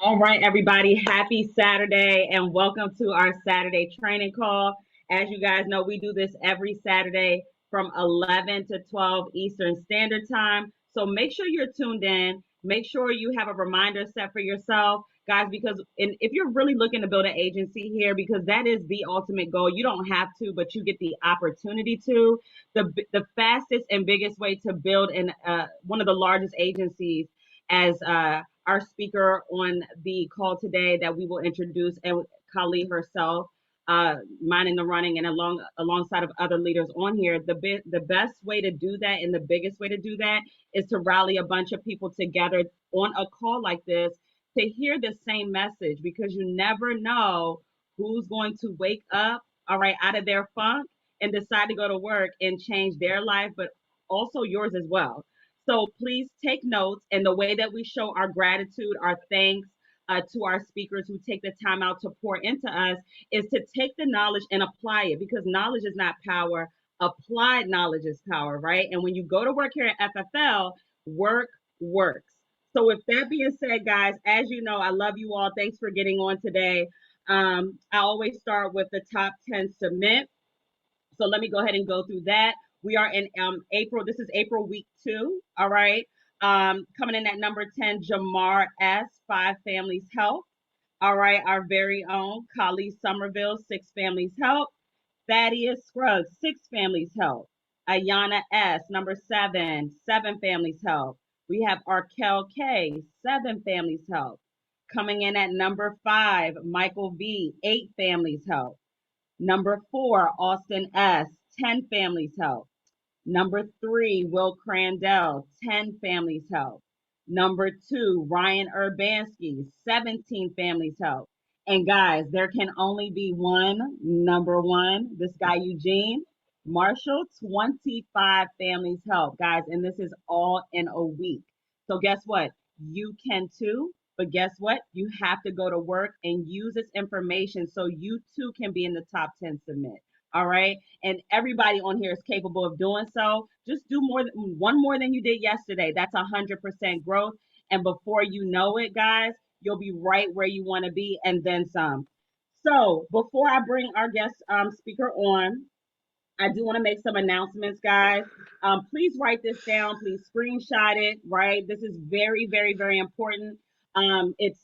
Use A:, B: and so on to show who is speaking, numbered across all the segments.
A: All right, everybody, happy Saturday and welcome to our Saturday training call. As you guys know, we do this every Saturday from 11 to 12 Eastern Standard Time. So make sure you're tuned in. Make sure you have a reminder set for yourself, guys, because if you're really looking to build an agency here, because that is the ultimate goal, you don't have to, but you get the opportunity to. The fastest and biggest way to build one of the largest agencies as our speaker on the call today that we will introduce, and Kali herself, mine in the running, and alongside of other leaders on here. The best way to do that and the biggest way to do that is to rally a bunch of people together on a call like this to hear the same message, because you never know who's going to wake up, all right, out of their funk and decide to go to work and change their life, but also yours as well. So please take notes. And the way that we show our gratitude, our thanks to our speakers who take the time out to pour into us is to take the knowledge and apply it, because knowledge is not power. Applied knowledge is power, right? And when you go to work here at FFL, work works. So with that being said, guys, as you know, I love you all. Thanks for getting on today. I always start with the top 10 submit. So let me go ahead and go through that. We are in April. This is April week 2. All right. Coming in at number 10, Jamar S., Five Families Help. All right. Our very own Kali Somerville, Six Families Help. Thaddeus Scruggs, Six Families Help. Ayana S., number 7, Seven Families Help. We have Arkel K., Seven Families Help. Coming in at number 5, Michael V., Eight Families Help. Number 4, Austin S., 10 Families Help. Number 3, Will Crandell, 10 Families Help. Number 2, Ryan Urbanski, 17 Families Help. And guys, there can only be one, number 1, this guy Eugene Marshall, 25 Families Help, guys. And this is all in a week. So guess what? You can too. But guess what? You have to go to work and use this information so you too can be in the top 10 submit. All right. And everybody on here is capable of doing so. Just do one more than you did yesterday. That's 100% growth. And before you know it, guys, you'll be right where you want to be and then some. So before I bring our guest speaker on, I do want to make some announcements, guys. Please write this down. Please screenshot it, right? This is very, very, very important. It's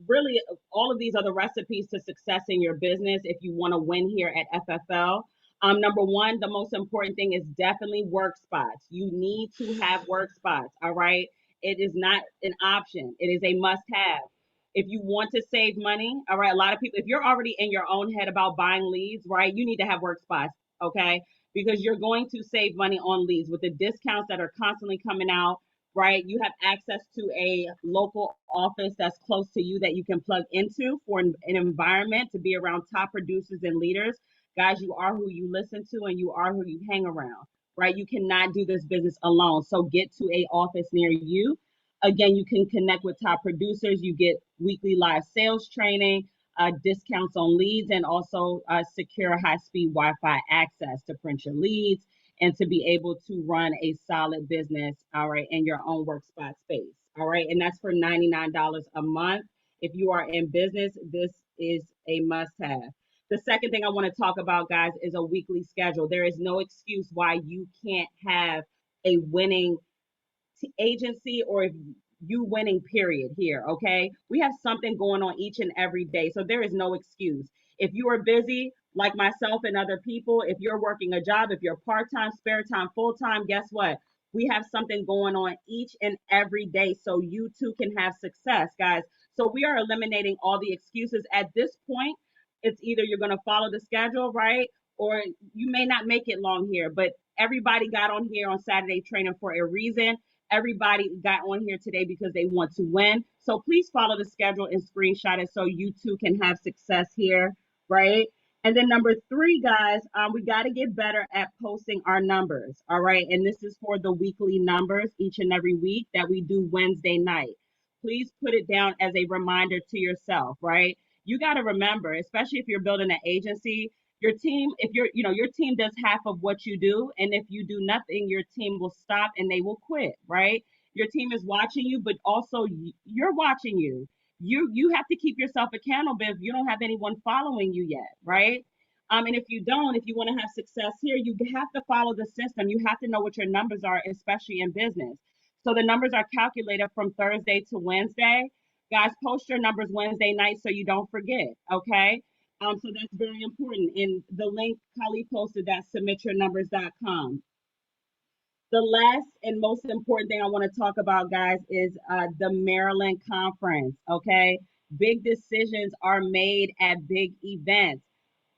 A: really all of these are the recipes to success in your business if you want to win here at FFL. Number one, the most important thing is definitely work spots. You need to have work spots, all right? It is not an option, it is a must have. If you want to save money, all right, a lot of people, if you're already in your own head about buying leads, right, you need to have work spots, okay? Because you're going to save money on leads with the discounts that are constantly coming out, right? You have access to a local office that's close to you that you can plug into for an environment to be around top producers and leaders. Guys, you are who you listen to and you are who you hang around, right? You cannot do this business alone. So get to a office near you. Again, you can connect with top producers. You get weekly live sales training, discounts on leads, and also secure high-speed Wi-Fi access to print your leads and to be able to run a solid business, all right, in your own work spot space, all right? And that's for $99 a month. If you are in business, this is a must have. The second thing I want to talk about, guys, is a weekly schedule. There is no excuse why you can't have a winning agency or if you winning period here, okay? We have something going on each and every day. So there is no excuse. If you are busy, like myself and other people, if you're working a job, if you're part-time, spare time, full-time, guess what? We have something going on each and every day so you too can have success, guys. So we are eliminating all the excuses at this point. It's either you're going to follow the schedule, right? Or you may not make it long here, but everybody got on here on Saturday training for a reason. Everybody got on here today because they want to win. So please follow the schedule and screenshot it so you too can have success here, right? And then number 3, guys, we got to get better at posting our numbers, all right? And this is for the weekly numbers each and every week that we do Wednesday night. Please put it down as a reminder to yourself, right? You got to remember, especially if you're building an agency, your team, if your team does half of what you do, and if you do nothing, your team will stop and they will quit, right? Your team is watching you, but also you're watching you. you have to keep yourself accountable if you don't have anyone following you yet, right? And if you don't, if you want to have success here, you have to follow the system. You have to know what your numbers are, especially in business. So the numbers are calculated from Thursday to Wednesday. Guys, post your numbers Wednesday night so you don't forget. Okay. So that's very important. And the link Kali posted, that submityournumbers.com. The last and most important thing I want to talk about, guys, is the Maryland conference. Okay. Big decisions are made at big events.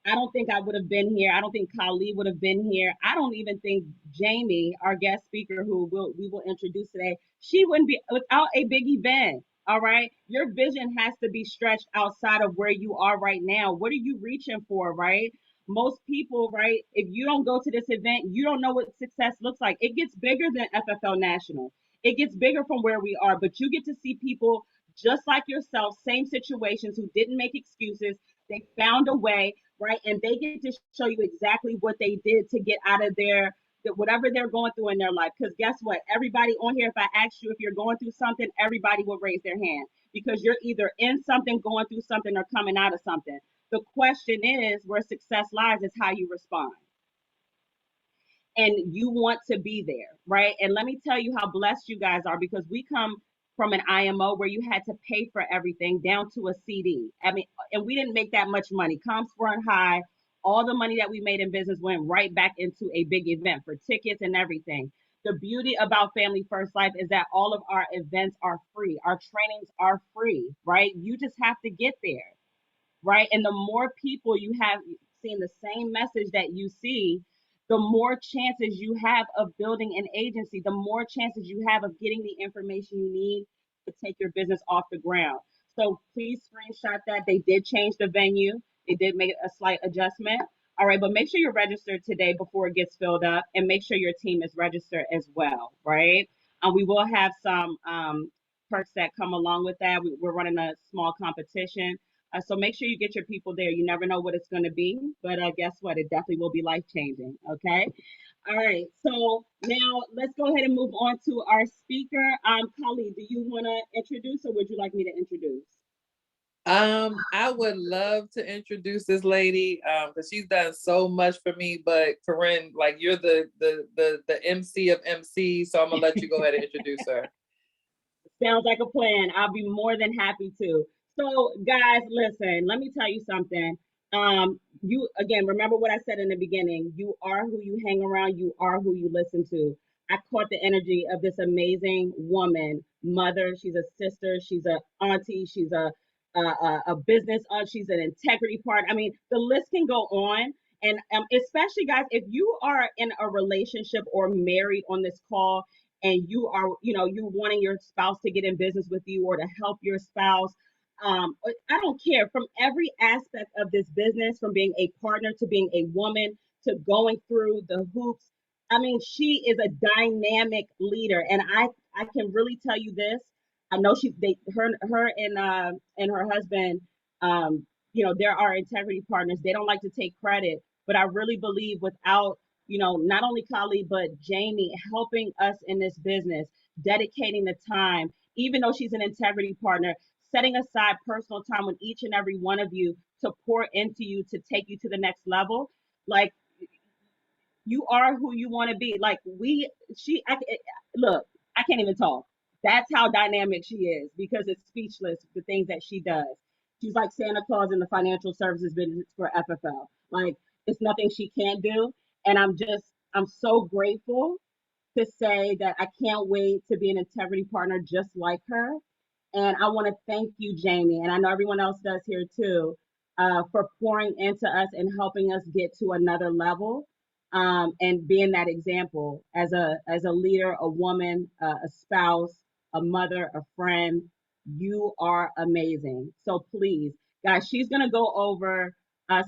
A: I don't think I would have been here. I don't think Kali would have been here. I don't even think Jamie, our guest speaker, who we will introduce today, she wouldn't be without a big event. All right. Your vision has to be stretched outside of where you are right now. What are you reaching for, right? Most people, right, if you don't go to this event, you don't know what success looks like. It gets bigger than FFL National. It gets bigger from where we are, but you get to see people just like yourself, same situations, who didn't make excuses. They found a way, right? And they get to show you exactly what they did to get out of their whatever they're going through in their life. Because guess what? Everybody on here, if I ask you if you're going through something, everybody will raise their hand because you're either in something, going through something, or coming out of something. The question is where success lies is how you respond, and you want to be there, right? And let me tell you how blessed you guys are, because we come from an IMO where you had to pay for everything down to a CD. I mean, and we didn't make that much money. Comps weren't high. All the money that we made in business went right back into a big event for tickets and everything. The beauty about Family First Life is that all of our events are free. Our trainings are free, right? You just have to get there, right? And the more people you have seeing the same message that you see, the more chances you have of building an agency, the more chances you have of getting the information you need to take your business off the ground. So please screenshot that. They did change the venue, they did make a slight adjustment. All right, but make sure you're registered today before it gets filled up, and make sure your team is registered as well, right? We will have some perks that come along with that. We're running a small competition, so make sure you get your people there. You never know what it's going to be, but guess what? It definitely will be life changing. Okay. All right. So now let's go ahead and move on to our speaker. Kali, do you want to introduce, or would you like me to introduce?
B: I would love to introduce this lady because she's done so much for me. But Corinne, like, you're the MC of MC, so I'm gonna let you go ahead and introduce her.
A: Sounds like a plan. I'll be more than happy to. So, guys, listen, let me tell you something. You again, remember what I said in the beginning. You are who you hang around, you are who you listen to. I caught the energy of this amazing woman, mother. She's a sister, she's a auntie, she's a business aunt, she's an integrity part. I mean, the list can go on. And especially, guys, if you are in a relationship or married on this call, and you are, you wanting your spouse to get in business with you or to help your spouse, I don't care, from every aspect of this business, from being a partner to being a woman to going through the hoops. I mean, she is a dynamic leader, and I can really tell you this. I know her and her husband, there are integrity partners. They don't like to take credit, but I really believe without, not only Kali, but Jamie helping us in this business, dedicating the time, even though she's an integrity partner, setting aside personal time with each and every one of you to pour into you, to take you to the next level. Like, you are who you want to be. Like, look, I can't even talk. That's how dynamic she is, because it's speechless, the things that she does. She's like Santa Claus in the financial services business for FFL. Like, it's nothing she can't do. And I'm so grateful to say that I can't wait to be an integrity partner just like her. And I want to thank you, Jamie, and I know everyone else does here too, for pouring into us and helping us get to another level, and being that example as a leader, a woman, a spouse, a mother, a friend. You are amazing. So please, guys, she's gonna go over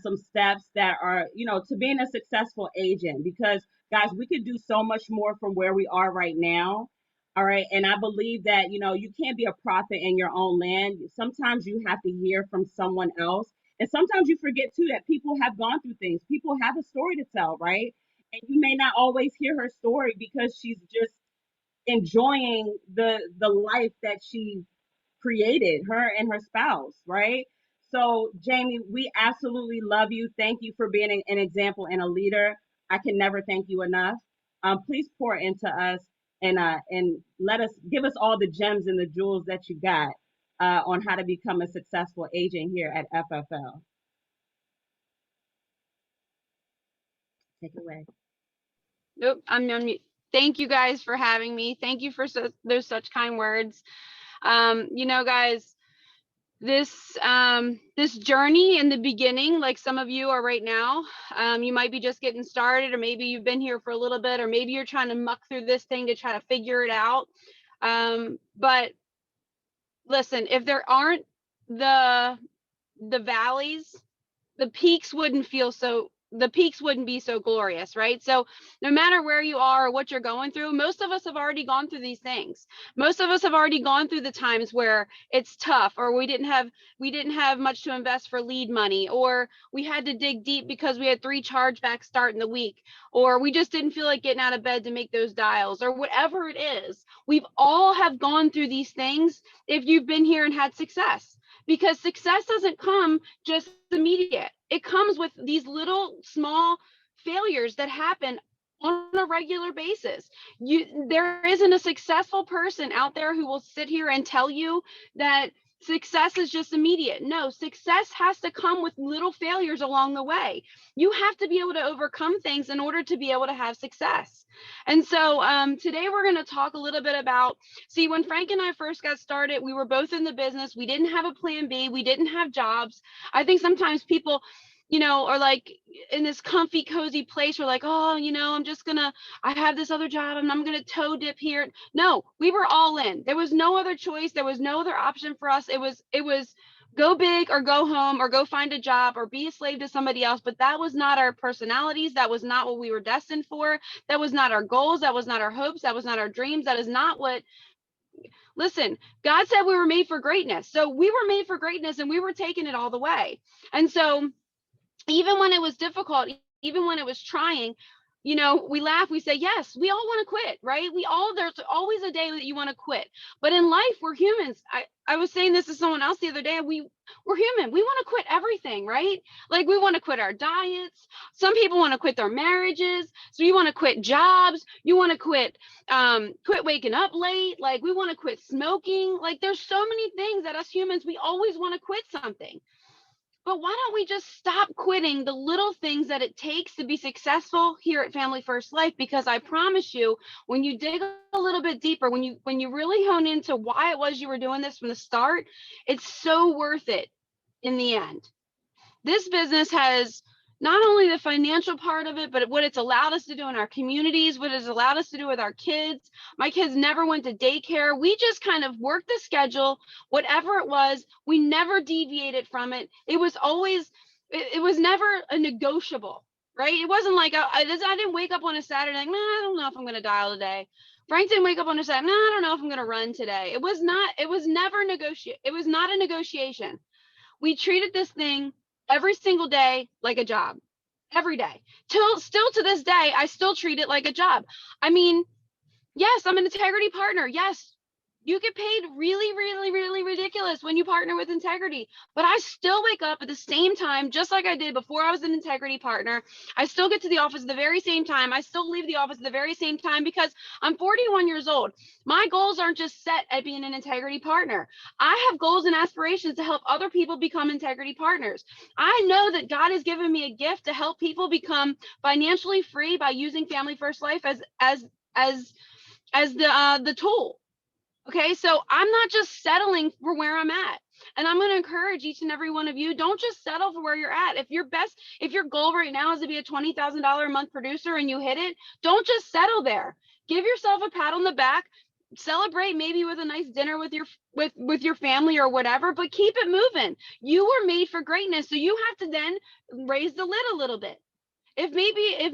A: some steps that are, to being a successful agent, because guys, we could do so much more from where we are right now. All right. And I believe that, you can't be a prophet in your own land. Sometimes you have to hear from someone else. And sometimes you forget too that people have gone through things. People have a story to tell, right? And you may not always hear her story because she's just enjoying the life that she created, her and her spouse, right? So, Jamie, we absolutely love you. Thank you for being an example and a leader. I can never thank you enough. Please pour into us and let us give us all the gems and the jewels that you got on how to become a successful agent here at FFL. Take it away.
C: Nope, I'm on mute. Thank you guys for having me. Thank you for those such kind words. You know, guys, this journey in the beginning, like some of you are right now, you might be just getting started, or maybe you've been here for a little bit, or maybe you're trying to muck through this thing to try to figure it out. But listen, if there aren't the valleys, the peaks wouldn't be so glorious, right? So no matter where you are or what you're going through, most of us have already gone through these things. Most of us have already gone through the times where it's tough, or we didn't have much to invest for lead money, or we had to dig deep because we had 3 chargebacks starting the week, or we just didn't feel like getting out of bed to make those dials, or whatever it is. We've all have gone through these things if you've been here and had success, because success doesn't come just immediate. It comes with these little small failures that happen on a regular basis. There isn't a successful person out there who will sit here and tell you that success is just immediate. No, success has to come with little failures along the way. You have to be able to overcome things in order to be able to have success. And so today we're going to talk a little bit about, see, when Frank and I first got started, we were both in the business. We didn't have a plan B. We didn't have jobs. I think sometimes people, you know, are like in this comfy, cozy place where like, oh, you know, I have this other job and I'm going to toe dip here. No, we were all in. There was no other choice. There was no other option for us. It was go big or go home or go find a job or be a slave to somebody else. But that was not our personalities. That was not what we were destined for. That was not our goals. That was not our hopes. That was not our dreams. That is not what, listen, God said we were made for greatness. So we were made for greatness and we were taking it all the way. And so even when it was difficult, even when it was trying, you know, we laugh, we say, yes, we all want to quit, right? There's always a day that you want to quit. But in life, we're humans. I was saying this to someone else the other day. We're human. We want to quit everything, right? Like we want to quit our diets. Some people want to quit their marriages. So you want to quit jobs. You want to quit waking up late. Like we want to quit smoking. Like there's so many things that us humans, we always want to quit something. But why don't we just stop quitting the little things that it takes to be successful here at Family First Life? Because I promise you, when you dig a little bit deeper, when you really hone into why it was you were doing this from the start, it's so worth it in the end. This business has not only the financial part of it, but what it's allowed us to do in our communities, what it's allowed us to do with our kids. My kids never went to daycare. We just kind of worked the schedule, whatever it was. We never deviated from it. It was always, it was never a negotiable, right? It wasn't like I didn't wake up on a Saturday like, I don't know if I'm going to dial today. Frank didn't wake up on a Saturday, I don't know if I'm going to run today. It was not a negotiation. We treated this thing every single day like a job, every day. Still to this day, I still treat it like a job. I mean, yes, I'm an integrity partner. Yes, you get paid really, really, really ridiculous when you partner with integrity. But I still wake up at the same time, just like I did before I was an integrity partner. I still get to the office at the very same time. I still leave the office at the very same time because I'm 41 years old. My goals aren't just set at being an integrity partner. I have goals and aspirations to help other people become integrity partners. I know that God has given me a gift to help people become financially free by using Family First Life as the tool. Okay, so I'm not just settling for where I'm at. And I'm going to encourage each and every one of you, don't just settle for where you're at. If your goal right now is to be a $20,000 a month producer and you hit it, don't just settle there. Give yourself a pat on the back, celebrate maybe with a nice dinner with your family or whatever, but keep it moving. You were made for greatness. So you have to then raise the lid a little bit. If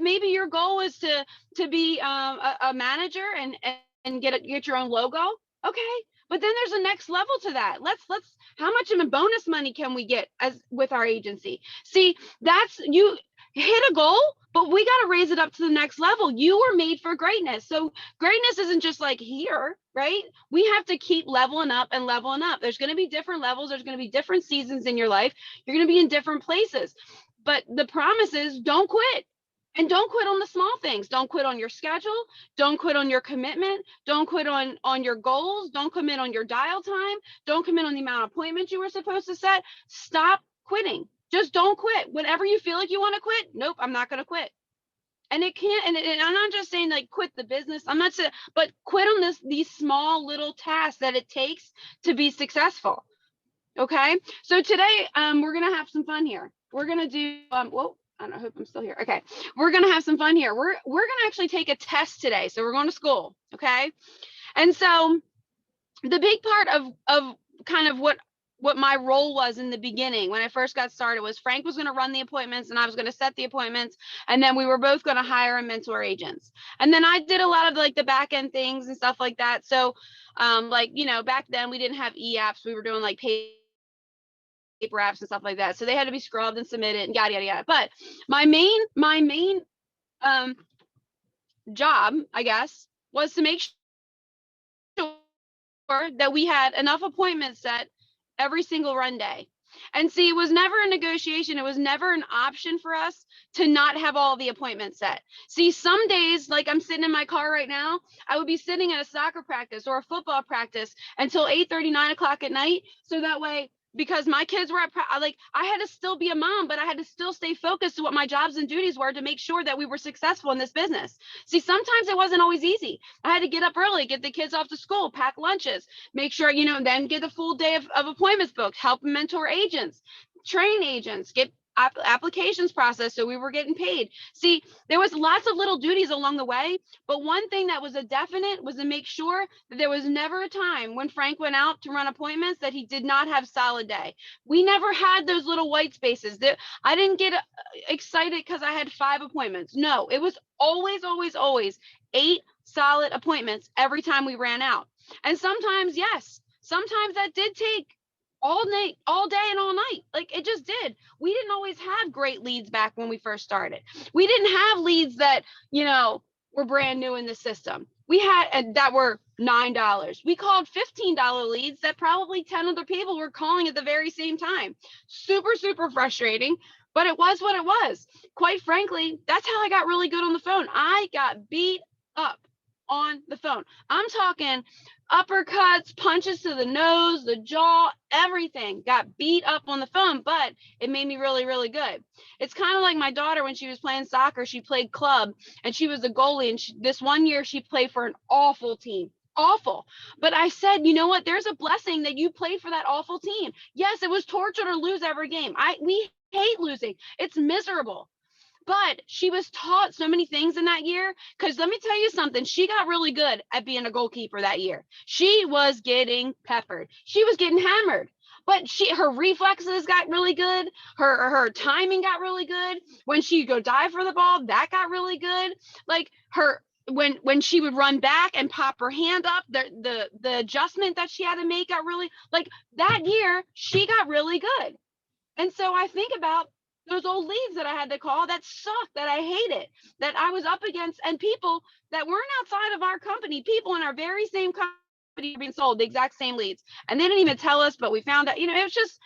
C: maybe your goal is to be a manager and get your own logo, okay, but then there's a next level to that. Let's how much in bonus money can we get as with our agency? See, that's you. hit a goal, but we got to raise it up to the next level. You were made for greatness. So greatness isn't just like here, right? We have to keep leveling up and leveling up. There's going to be different levels. There's going to be different seasons in your life. You're going to be in different places. But the promise is don't quit. And don't quit on the small things. Don't quit on your schedule. Don't quit on your commitment. Don't quit on your goals. Don't commit on your dial time. Don't commit on the amount of appointments you were supposed to set. Stop quitting. Just don't quit. Whenever you feel like you want to quit, nope, I'm not going to quit. And it can't, and I'm not just saying like quit the business. I'm not saying, but quit on these small little tasks that it takes to be successful. Okay. So today, we're going to have some fun here. We're going to do, whoa, I hope I'm still here. Okay. We're going to have some fun here. We're going to actually take a test today. So we're going to school. Okay. And so the big part of kind of what my role was in the beginning when I first got started was Frank was going to run the appointments and I was going to set the appointments, and then we were both going to hire and mentor agents. And then I did a lot of like the back end things and stuff like that. So like, you know, back then we didn't have e-apps. We were doing like paper apps and stuff like that. So they had to be scrubbed and submitted and yada, yada, yada. But my main job, I guess, was to make sure that we had enough appointments set every single run day. And see, it was never a negotiation. It was never an option for us to not have all the appointments set. See, some days, like I'm sitting in my car right now, I would be sitting at a soccer practice or a football practice until 8:30, 9 o'clock at night. So that way, because my kids were at, like, I had to still be a mom, but I had to still stay focused to what my jobs and duties were to make sure that we were successful in this business. See, sometimes it wasn't always easy. I had to get up early, get the kids off to school, pack lunches, make sure, you know, then get a full day of appointments booked, help mentor agents, train agents, get applications processed so we were getting paid. See, there was lots of little duties along the way, but one thing that was a definite was to make sure that there was never a time when Frank went out to run appointments that he did not have solid day. We never had those little white spaces. That I didn't get excited because I had 5 appointments. No, it was always 8 solid appointments every time we ran out. And sometimes, yes, sometimes that did take all night, all day and all night. Like it just did. We didn't always have great leads back when we first started. We didn't have leads that, you know, were brand new in the system. We had that were $9. We called $15 leads that probably 10 other people were calling at the very same time. Super, super frustrating, but it was what it was. Quite frankly, that's how I got really good on the phone. I got beat up on the phone. I'm talking uppercuts, punches to the nose, the jaw, everything got beat up on the phone, but it made me really, really good. It's kind of like my daughter when she was playing soccer, she played club and she was a goalie. And this one year she played for an awful team. Awful. But I said, you know what? There's a blessing that you played for that awful team. Yes, it was torture to lose every game. We hate losing. It's miserable. But she was taught so many things in that year, because let me tell you something, she got really good at being a goalkeeper that year. She was getting peppered. She was getting hammered, but her reflexes got really good. Her timing got really good. When she go dive for the ball, that got really good. Like when she would run back and pop her hand up, the adjustment that she had to make got really, like that year, she got really good. And so I think about those old leads that I had to call that sucked, that I hated, that I was up against, and people that weren't outside of our company, people in our very same company being sold the exact same leads. And they didn't even tell us, but we found out, you know, it was just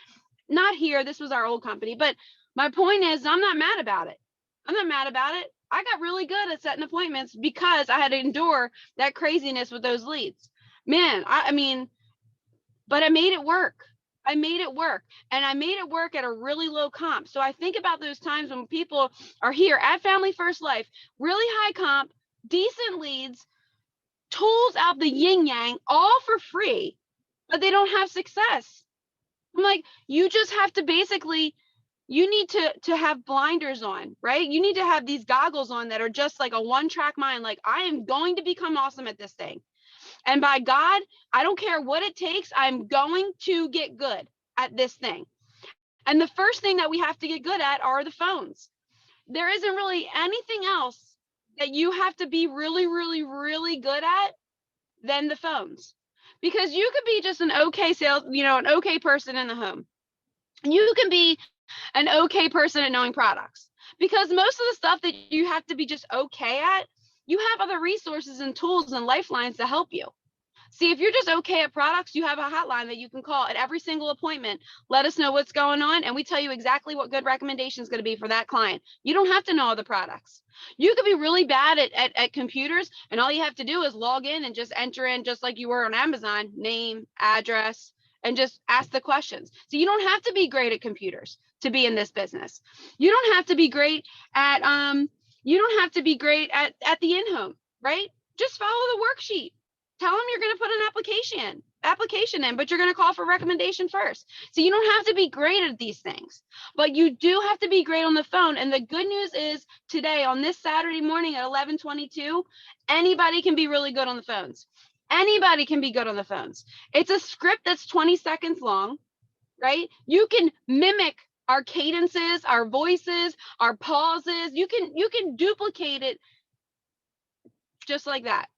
C: not here. This was our old company. But my point is, I'm not mad about it. I'm not mad about it. I got really good at setting appointments because I had to endure that craziness with those leads. Man, I mean, but I made it work. I made it work, and I made it work at a really low comp. So I think about those times when people are here at Family First Life, really high comp, decent leads, tools out the yin yang, all for free, but they don't have success. I'm like, you just have to basically, you need to have blinders on, right? You need to have these goggles on that are just like a one-track mind. Like, I am going to become awesome at this thing. And by God, I don't care what it takes. I'm going to get good at this thing. And the first thing that we have to get good at are the phones. There isn't really anything else that you have to be really, really, really good at than the phones. Because you could be just an okay an okay person in the home. And you can be an okay person at knowing products. because most of the stuff that you have to be just okay at, you have other resources and tools and lifelines to help you. See, if you're just okay at products, you have a hotline that you can call at every single appointment. Let us know what's going on, and we tell you exactly what good recommendation is going to be for that client. You don't have to know all the products. You could be really bad at computers, and all you have to do is log in and just enter in, just like you were on Amazon, name, address, and just ask the questions. So you don't have to be great at computers to be in this business. You don't have to be great at the in-home, right? Just follow the worksheet. Tell them you're going to put an application in, but you're going to call for recommendation first. So you don't have to be great at these things, but you do have to be great on the phone. And the good news is today, on this Saturday morning at 11:22, anybody can be really good on the phones. Anybody can be good on the phones. It's a script that's 20 seconds long, right? You can mimic our cadences, our voices, our pauses. You can duplicate it just like that.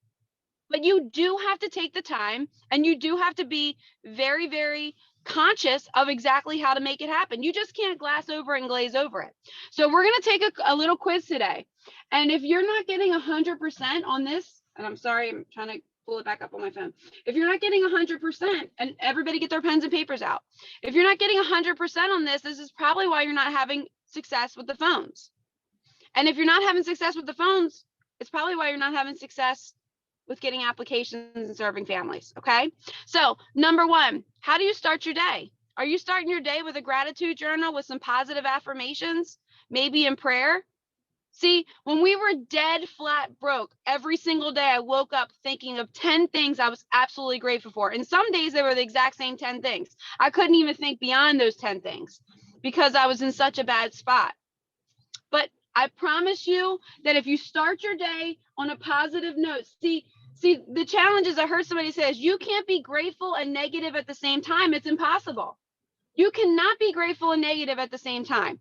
C: But you do have to take the time, and you do have to be very, very conscious of exactly how to make it happen. You just can't glass over and glaze over it. So we're going to take a little quiz today. And if you're not getting 100% on this, and I'm sorry, I'm trying to pull it back up on my phone. If you're not getting 100%, and everybody get their pens and papers out. If you're not getting 100% on this is probably why you're not having success with the phones. And if you're not having success with the phones, it's probably why you're not having success with getting applications and serving families. Okay. So number one, how do you start your day? Are you starting your day with a gratitude journal with some positive affirmations, maybe in prayer? See, when we were dead flat broke, every single day I woke up thinking of 10 things I was absolutely grateful for. And some days they were the exact same 10 things. I couldn't even think beyond those 10 things because I was in such a bad spot. But I promise you that if you start your day on a positive note, see, the challenge is, I heard somebody says, you can't be grateful and negative at the same time. It's impossible. You cannot be grateful and negative at the same time.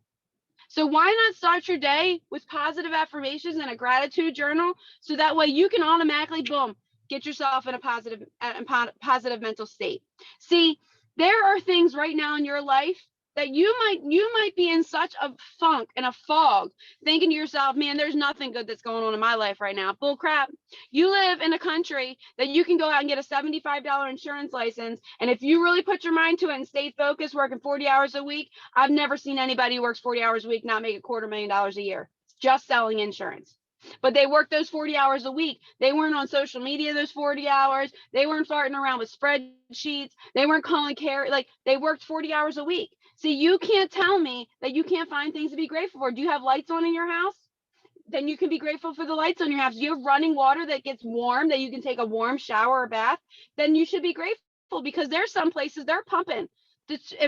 C: So why not start your day with positive affirmations and a gratitude journal, so that way you can automatically, boom, get yourself in a positive mental state. See, there are things right now in your life that you might be in such a funk and a fog, thinking to yourself, man, there's nothing good that's going on in my life right now. Bull crap. You live in a country that you can go out and get a $75 insurance license. And if you really put your mind to it and stay focused, working 40 hours a week, I've never seen anybody who works 40 hours a week not make $250,000 a year just selling insurance. But they worked those 40 hours a week. They weren't on social media those 40 hours. They weren't farting around with spreadsheets. They weren't calling care. Like, they worked 40 hours a week. See, you can't tell me that you can't find things to be grateful for. Do you have lights on in your house? Then you can be grateful for the lights on your house. Do you have running water that gets warm, that you can take a warm shower or bath? Then you should be grateful, because there's some places they're pumping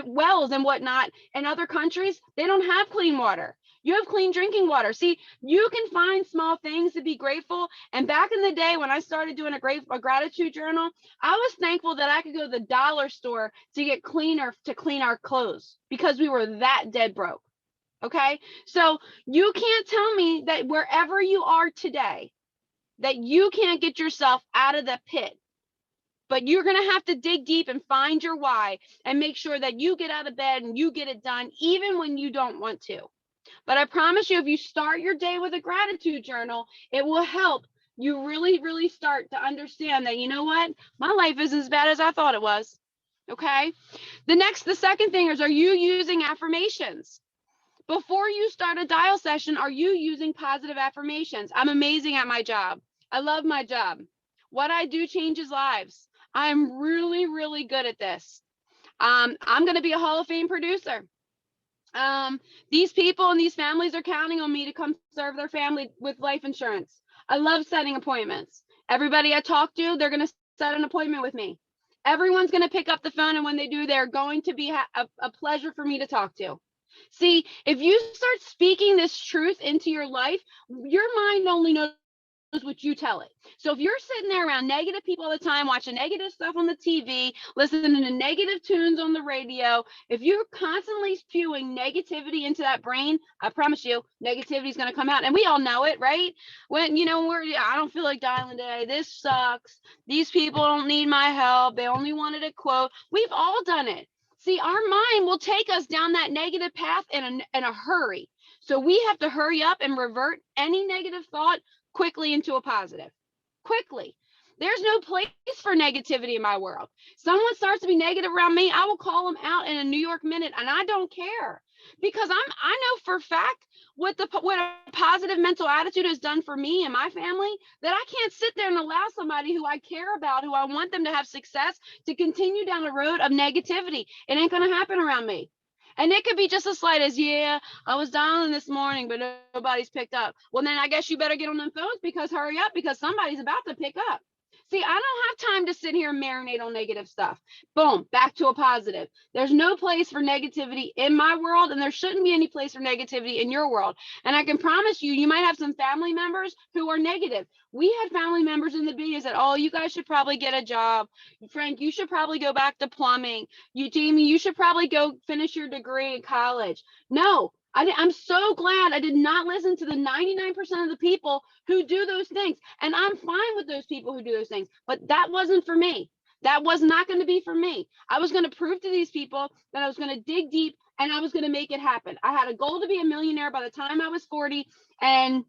C: wells and whatnot. In other countries, they don't have clean water. You have clean drinking water. See, you can find small things to be grateful. And back in the day when I started doing a gratitude journal, I was thankful that I could go to the dollar store to get cleaner to clean our clothes, because we were that dead broke. Okay. So you can't tell me that wherever you are today, that you can't get yourself out of the pit. But you're going to have to dig deep and find your why, and make sure that you get out of bed and you get it done, even when you don't want to. But I promise you, if you start your day with a gratitude journal, it will help you really, really start to understand that, you know what, my life isn't as bad as I thought it was. Okay. The second thing is, are you using affirmations? Before you start a dial session, are you using positive affirmations? I'm amazing at my job. I love my job. What I do changes lives. I'm really, really good at this. I'm going to be a Hall of Fame producer. These people and these families are counting on me to come serve their family with life insurance. I love setting appointments. Everybody I talk to, they're going to set an appointment with me. Everyone's going to pick up the phone, and when they do, they're going to be a pleasure for me to talk to. See, if you start speaking this truth into your life, your mind only knows what you tell it. So if you're sitting there around negative people all the time, watching negative stuff on the TV, listening to negative tunes on the radio, if you're constantly spewing negativity into that brain, I promise you, negativity is going to come out. And we all know it, right? When, I don't feel like dialing today. This sucks. These people don't need my help. They only wanted a quote. We've all done it. See, our mind will take us down that negative path in a hurry. So we have to hurry up and revert any negative thought quickly into a positive. Quickly. There's no place for negativity in my world. Someone starts to be negative around me, I will call them out in a New York minute, and I don't care, because I know for a fact what a positive mental attitude has done for me and my family, that I can't sit there and allow somebody who I care about, who I want them to have success, to continue down the road of negativity. It ain't going to happen around me. And it could be just as slight as, yeah, I was dialing this morning, but nobody's picked up. Well, then I guess you better get on them phones, because hurry up, because somebody's about to pick up. See, I don't have time to sit here and marinate on negative stuff. Boom, back to a positive. There's no place for negativity in my world, and there shouldn't be any place for negativity in your world. And I can promise you, you might have some family members who are negative. We had family members in the videos that, oh, you guys should probably get a job. Frank, you should probably go back to plumbing. You, Jamie, you should probably go finish your degree in college. No, I'm so glad I did not listen to the 99% of the people who do those things. And I'm fine with those people who do those things, but that wasn't for me. That was not going to be for me. I was going to prove to these people that I was going to dig deep and I was going to make it happen. I had a goal to be a millionaire by the time I was 40, and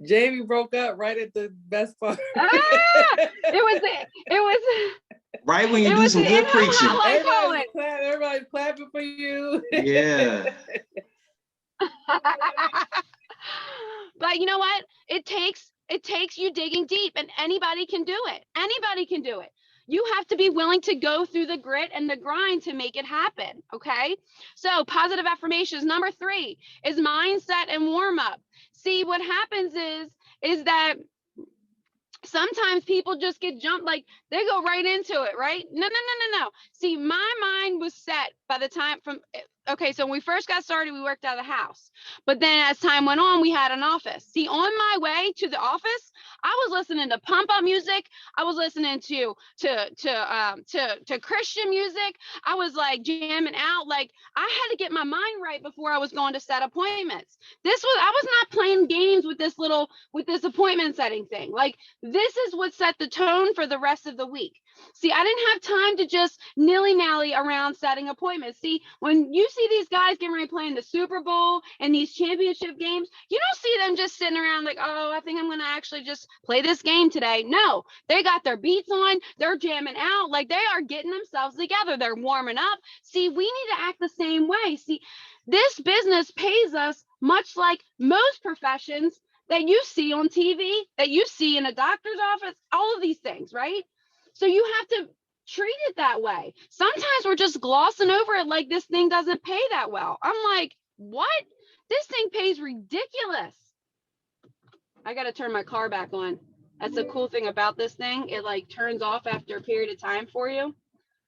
B: Jamie broke up right at the best part.
C: it was
D: right when you do some good preaching.
B: Everybody's clapping for you.
D: Yeah.
C: But you know what? It takes you digging deep, and anybody can do it. Anybody can do it. You have to be willing to go through the grit and the grind to make it happen. Okay. So positive affirmations. Number 3 is mindset and warm up. See, what happens is that sometimes people just get jumped, like they go right into it, right? No. See, my mind was set by the time okay, so when we first got started, we worked out of the house. But then as time went on, we had an office. See, on my way to the office, I was listening to pump up music. I was listening to Christian music. I was like jamming out. Like I had to get my mind right before I was going to set appointments. I was not playing games with this appointment setting thing. Like this is what set the tone for the rest of the week. See, I didn't have time to just nilly-nally around setting appointments. See, when you see these guys getting ready playing the Super Bowl and these championship games, you don't see them just sitting around like, oh, I think I'm going to actually just play this game today. No, they got their beats on. They're jamming out. Like they are getting themselves together. They're warming up. See, we need to act the same way. See, this business pays us much like most professions that you see on TV, that you see in a doctor's office, all of these things, right? So you have to treat it that way. Sometimes we're just glossing over it like this thing doesn't pay that well. I'm like, what? This thing pays ridiculous. I got to turn my car back on. That's the cool thing about this thing. It like turns off after a period of time for you,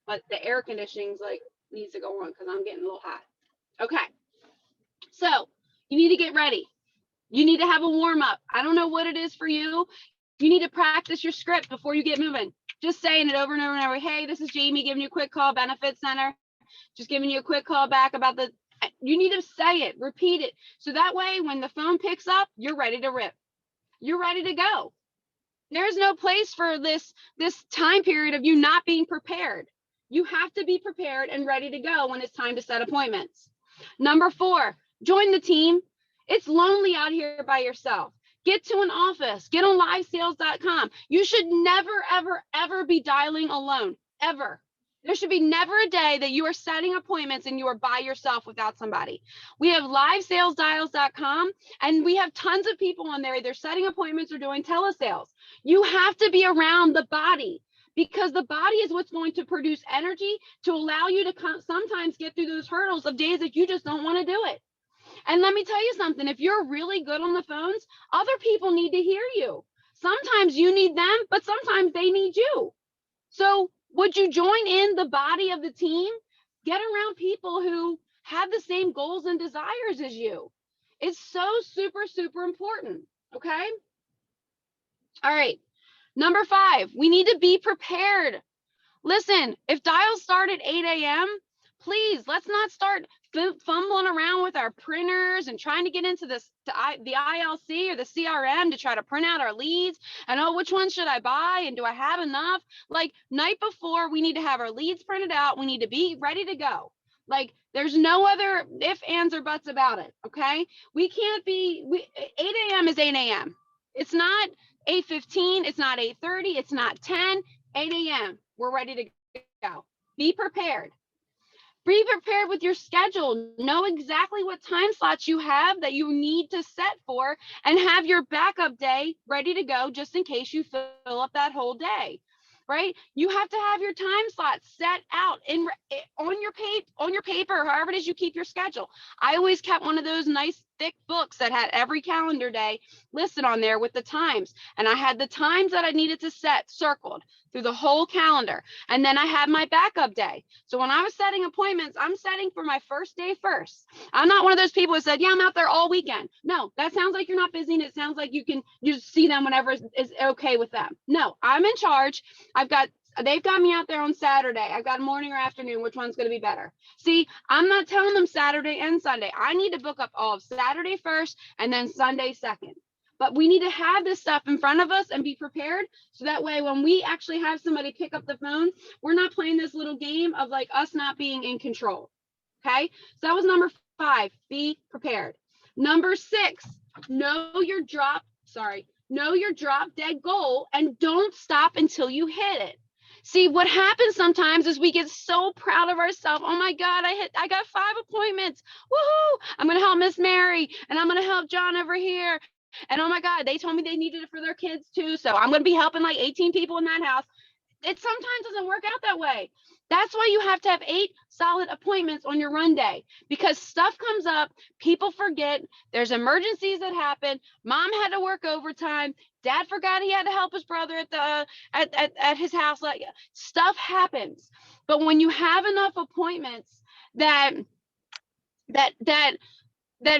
C: but the air conditioning's like needs to go on because I'm getting a little hot. Okay. So you need to get ready. You need to have a warm up. I don't know what it is for you. You need to practice your script before you get moving. Just saying it over and over and over. Hey, this is Jamie giving you a quick call, Benefit Center. Just giving you a quick call back about you need to say it, repeat it. So that way, when the phone picks up, you're ready to rip. You're ready to go. There's no place for this time period of you not being prepared. You have to be prepared and ready to go when it's time to set appointments. Number 4, join the team. It's lonely out here by yourself. Get to an office, get on livesales.com. You should never, ever, ever be dialing alone, ever. There should be never a day that you are setting appointments and you are by yourself without somebody. We have livesalesdials.com, and we have tons of people on there either setting appointments or doing telesales. You have to be around the body, because the body is what's going to produce energy to allow you to sometimes get through those hurdles of days that you just don't want to do it. And let me tell you something, if you're really good on the phones, other people need to hear you. Sometimes you need them, but sometimes they need you. So would you join in the body of the team? Get around people who have the same goals and desires as you. It's so super, super important. Okay. All right. Number 5, we need to be prepared. Listen, if dials start at 8 a.m., Please, let's not start fumbling around with our printers and trying to get into the ILC or the CRM to try to print out our leads. And oh, which one should I buy? And do I have enough? Like, night before, we need to have our leads printed out. We need to be ready to go. Like, there's no other ifs, ands, or buts about it. Okay. We can't be, 8 a.m. is 8 a.m. It's not 8:15. It's not 8:30. It's not 10. 8 a.m. We're ready to go. Be prepared. Be prepared with your schedule. Know exactly what time slots you have that you need to set for, and have your backup day ready to go just in case you fill up that whole day. Right? You have to have your time slots set out on your paper, however it is you keep your schedule. I always kept one of those nice thick books that had every calendar day listed on there with the times. And I had the times that I needed to set circled through the whole calendar. And then I had my backup day. So when I was setting appointments, I'm setting for my first day first. I'm not one of those people who said, yeah, I'm out there all weekend. No, that sounds like you're not busy. And it sounds like you can just see them whenever is okay with them. No, I'm in charge. They've got me out there on Saturday. I've got morning or afternoon. Which one's going to be better? See, I'm not telling them Saturday and Sunday. I need to book up all of Saturday first and then Sunday second. But we need to have this stuff in front of us and be prepared. So that way, when we actually have somebody pick up the phone, we're not playing this little game of like us not being in control. Okay. So that was number 5, be prepared. Number 6, know your drop dead goal and don't stop until you hit it. See, what happens sometimes is we get so proud of ourselves. Oh my God, I got 5 appointments. Woohoo! I'm going to help Miss Mary and I'm going to help John over here. And oh my God, they told me they needed it for their kids too. So I'm going to be helping like 18 people in that house. It sometimes doesn't work out that way. That's why you have to have 8 solid appointments on your run day, because stuff comes up, people forget, there's emergencies that happen. Mom had to work overtime. Dad forgot he had to help his brother at his house. Like, stuff happens. But when you have enough appointments that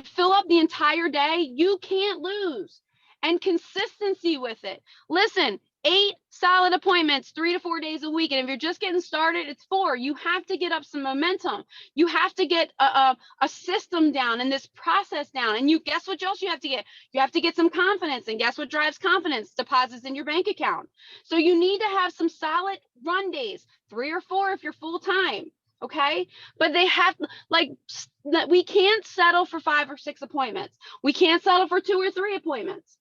C: fill up the entire day, you can't lose. And consistency with it. Listen, 8 solid appointments, 3 to 4 days a week. And if you're just getting started, it's 4. You have to get up some momentum. You have to get a system down and this process down. And you guess what else you have to get? You have to get some confidence. And guess what drives confidence? Deposits in your bank account. So you need to have some solid run days, 3 or 4 if you're full time. Okay. But they have that we can't settle for 5 or 6 appointments. We can't settle for 2 or 3 appointments.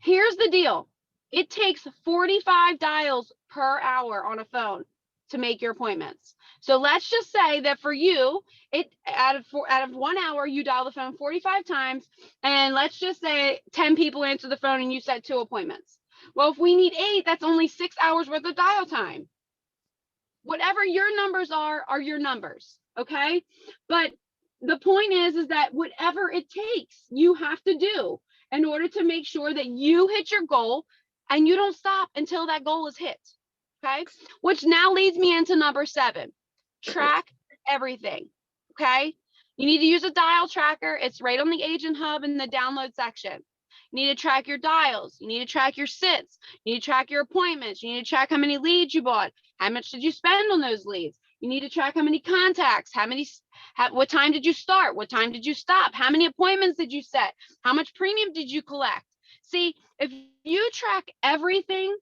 C: Here's the deal. It takes 45 dials per hour on a phone to make your appointments. So let's just say that for you, out of 1 hour, you dial the phone 45 times. And let's just say 10 people answer the phone and you set 2 appointments. Well, if we need 8, that's only 6 hours worth of dial time. Whatever your numbers are your numbers. Okay. But the point is that whatever it takes, you have to do in order to make sure that you hit your goal and you don't stop until that goal is hit. Okay. Which now leads me into number 7, track everything. Okay. You need to use a dial tracker. It's right on the agent hub in the download section. You need to track your dials. You need to track your sits. You need to track your appointments. You need to track how many leads you bought. How much did you spend on those leads? You need to track how many contacts, what time did you start? What time did you stop? How many appointments did you set? How much premium did you collect? See, if you track everything,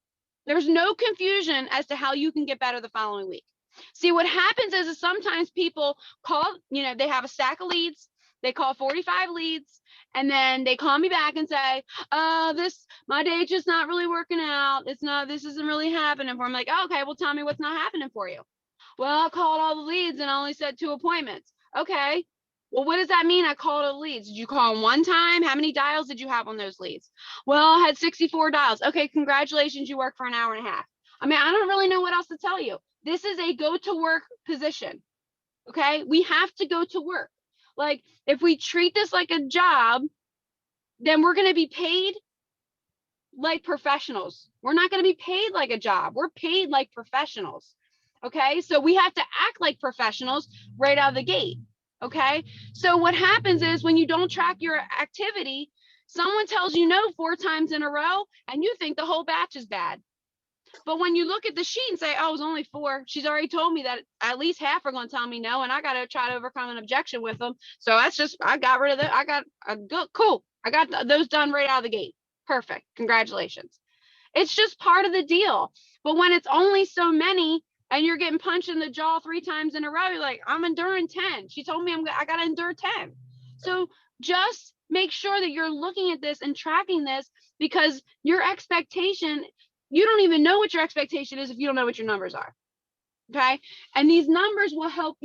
C: there's no confusion as to how you can get better the following week. See, what happens is sometimes people call, they have a stack of leads. They call 45 leads and then they call me back and say, my day's just not really working out. This isn't really happening for me. I'm like, oh, okay, well, tell me what's not happening for you. Well, I called all the leads and I only set 2 appointments. Okay. Well, what does that mean? I called all the leads. Did you call them one time? How many dials did you have on those leads? Well, I had 64 dials. Okay. Congratulations. You worked for an hour and a half. I mean, I don't really know what else to tell you. This is a go to work position. Okay. We have to go to work. Like, if we treat this like a job, then we're going to be paid like professionals. We're not going to be paid like a job. We're paid like professionals. Okay. So we have to act like professionals right out of the gate. Okay. So what happens is when you don't track your activity, someone tells you no 4 times in a row and you think the whole batch is bad. But when you look at the sheet and say, oh, it was only 4, she's already told me that at least half are going to tell me no, and I got to try to overcome an objection with them. So that's just, I got rid of that. I got a good, cool. I got those done right out of the gate. Perfect. Congratulations. It's just part of the deal. But when it's only so many and you're getting punched in the jaw 3 times in a row, you're like, I'm enduring 10. She told me I got to endure 10. So just make sure that you're looking at this and tracking this, because your expectation, you don't even know what your expectation is if you don't know what your numbers are. Okay. And these numbers will help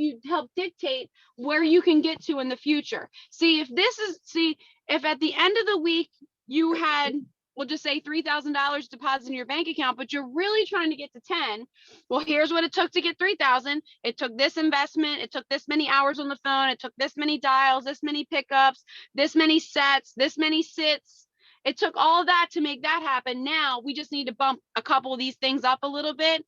C: dictate where you can get to in the future. See, if at the end of the week you had, we'll just say $3,000 deposited in your bank account, but you're really trying to get to 10. Well, here's what it took to get 3,000. It took this investment. It took this many hours on the phone. It took this many dials, this many pickups, this many sets, this many sits. It took all of that to make that happen. Now we just need to bump a couple of these things up a little bit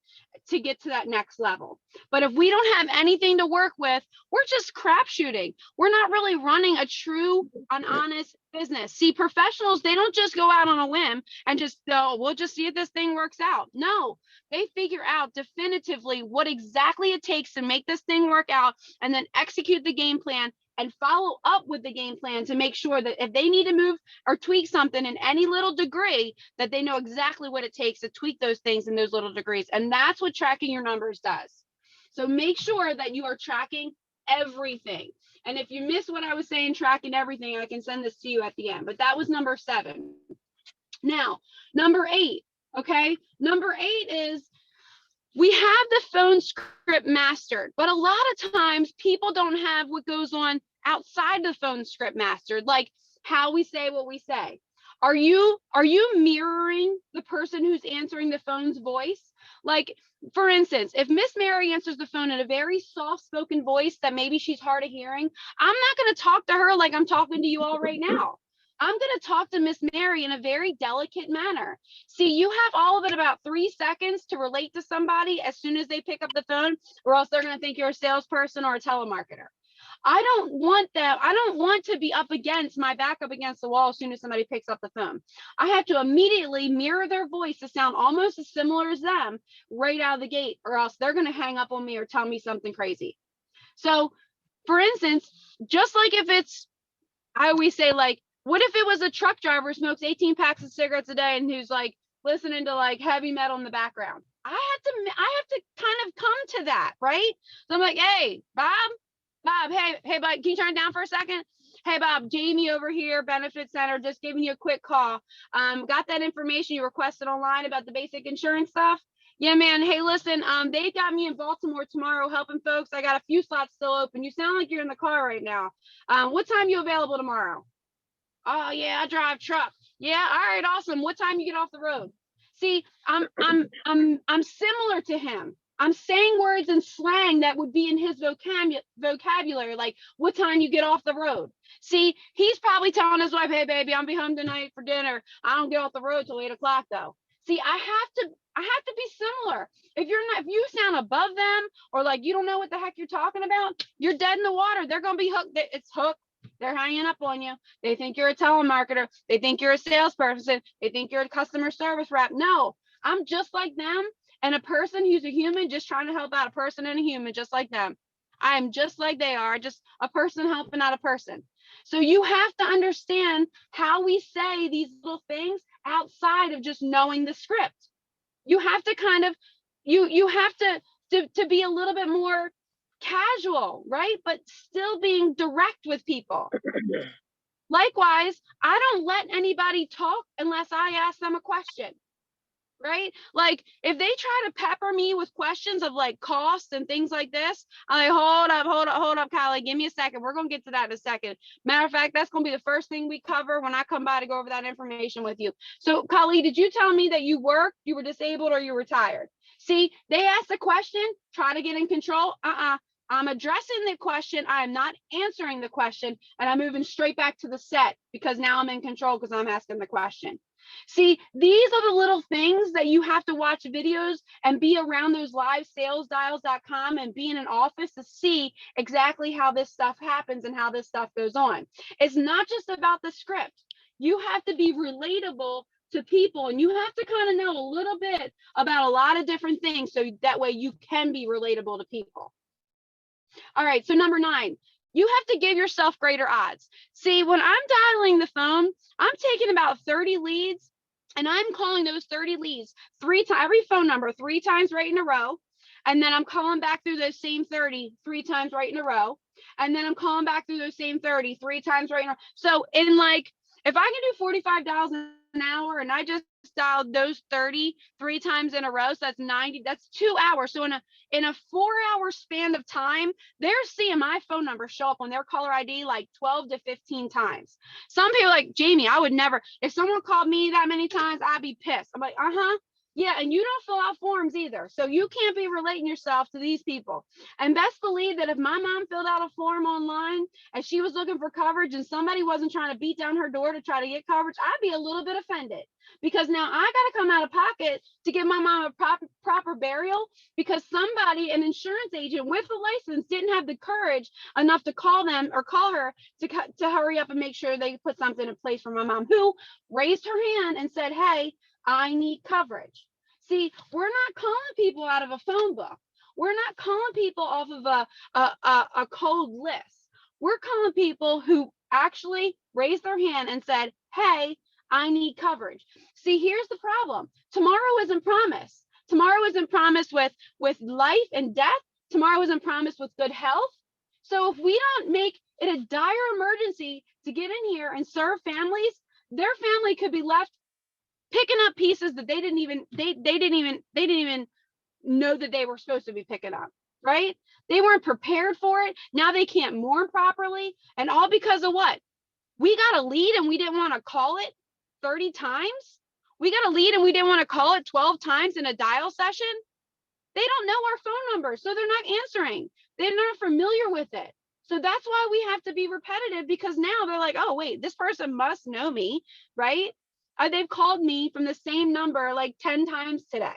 C: to get to that next level. But if we don't have anything to work with, we're just crapshooting. We're not really running a true and honest business. See, professionals, they don't just go out on a whim and just go, we'll just see if this thing works out. No, they figure out definitively what exactly it takes to make this thing work out, and then execute the game plan and follow up with the game plan to make sure that if they need to move or tweak something in any little degree, that they know exactly what it takes to tweak those things in those little degrees. And that's what tracking your numbers does. So make sure that you are tracking everything. And if you missed what I was saying, tracking everything, I can send this to you at the end. But that was number 7. Now, number 8, okay? Number 8 is, we have the phone script mastered, but a lot of times people don't have what goes on outside the phone script mastered, like how we say what we say. Are you mirroring the person who's answering the phone's voice? Like, for instance, if Miss Mary answers the phone in a very soft-spoken voice that maybe she's hard of hearing, I'm not going to talk to her like I'm talking to you all right now. I'm going to talk to Miss Mary in a very delicate manner. See, you have all of it about 3 seconds to relate to somebody as soon as they pick up the phone, or else they're going to think you're a salesperson or a telemarketer. I don't want that. I don't want to be up against my back up against the wall as soon as somebody picks up the phone. I have to immediately mirror their voice to sound almost as similar as them right out of the gate, or else they're going to hang up on me or tell me something crazy. So, for instance, just like if it's, I always say, like, what if it was a truck driver who smokes 18 packs of cigarettes a day and who's like listening to like heavy metal in the background? I have to kind of come to that, right? So I'm like, hey, Bob, hey, bud, can you turn it down for a second? Hey, Bob, Jamie over here, Benefit Center, just giving you a quick call. Got that information you requested online about the basic insurance stuff? Yeah, man. Hey, listen, they got me in Baltimore tomorrow helping folks. I got a few slots still open. You sound like you're in the car right now. What time you available tomorrow? Oh, yeah, I drive truck. Yeah, all right, awesome. What time you get off the road? See, I'm similar to him. I'm saying words and slang that would be in his vocabulary, like what time you get off the road. See, he's probably telling his wife, hey, baby, I'll be home tonight for dinner. I don't get off the road till 8 o'clock, though. See, I have to be similar. If you sound above them, or like you don't know what the heck you're talking about, you're dead in the water. They're going to be hooked. It's hooked. They're hanging up on you. They think you're a telemarketer. They think you're a salesperson. They think you're a customer service rep. No, I'm just like them. And a person who's a human, just trying to help out a person and a human just like them. I'm just like they are, just a person helping out a person. So you have to understand how we say these little things outside of just knowing the script. You have to kind of, you have to be a little bit more casual, right? But still being direct with people. Likewise, I don't let anybody talk unless I ask them a question, right? Like if they try to pepper me with questions of like costs and things like this, I'm like, hold up, Kylie, give me a second. We're going to get to that in a second. Matter of fact, that's going to be the first thing we cover when I come by to go over that information with you. So Kylie, did you tell me that you worked, you were disabled, or you were retired? See, they asked a question, try to get in control. I'm addressing the question. I am not answering the question, and I'm moving straight back to the set because now I'm in control because I'm asking the question. See, these are the little things that you have to watch videos and be around those live salesdials.com and be in an office to see exactly how this stuff happens and how this stuff goes on. It's not just about the script. You have to be relatable to people, and you have to kind of know a little bit about a lot of different things so that way you can be relatable to people. All right, so number 9, you have to give yourself greater odds. See, when I'm dialing the phone, I'm taking about 30 leads, and I'm calling those 30 leads every phone number 3 times right in a row. And then I'm calling back through those same 30 3 times right in a row. And then I'm calling back through those same 30 3 times right in a row. So in like, if I can do $45 an hour and I just dialed those 30 3 times in a row, so that's 90, that's 2 hours. So in a 4-hour span of time, they're seeing my phone number show up on their caller ID like 12 to 15 times. Some people are like, Jamie, I would never, if someone called me that many times, I'd be pissed. I'm like, yeah, and you don't fill out forms either. So you can't be relating yourself to these people. And best believe that if my mom filled out a form online and she was looking for coverage and somebody wasn't trying to beat down her door to try to get coverage, I'd be a little bit offended, because now I got to come out of pocket to give my mom a proper burial because somebody, an insurance agent with a license, didn't have the courage enough to call them or call her to hurry up and make sure they put something in place for my mom, who raised her hand and said, hey, I need coverage. See, we're not calling people out of a phone book. We're not calling people off of a cold list. We're calling people who actually raised their hand and said, hey, I need coverage. See, here's the problem. Tomorrow isn't promised. Tomorrow isn't promised with life and death. Tomorrow isn't promised with good health. So if we don't make it a dire emergency to get in here and serve families, their family could be left picking up pieces that they didn't even know that they were supposed to be picking up, right? They weren't prepared for it. Now they can't mourn properly. And all because of what? We got a lead and we didn't want to call it 30 times. We got a lead and we didn't want to call it 12 times in a dial session. They don't know our phone number, so they're not answering. They're not familiar with it. So that's why we have to be repetitive, because now they're like, oh, wait, this person must know me, right? They've called me from the same number like 10 times today.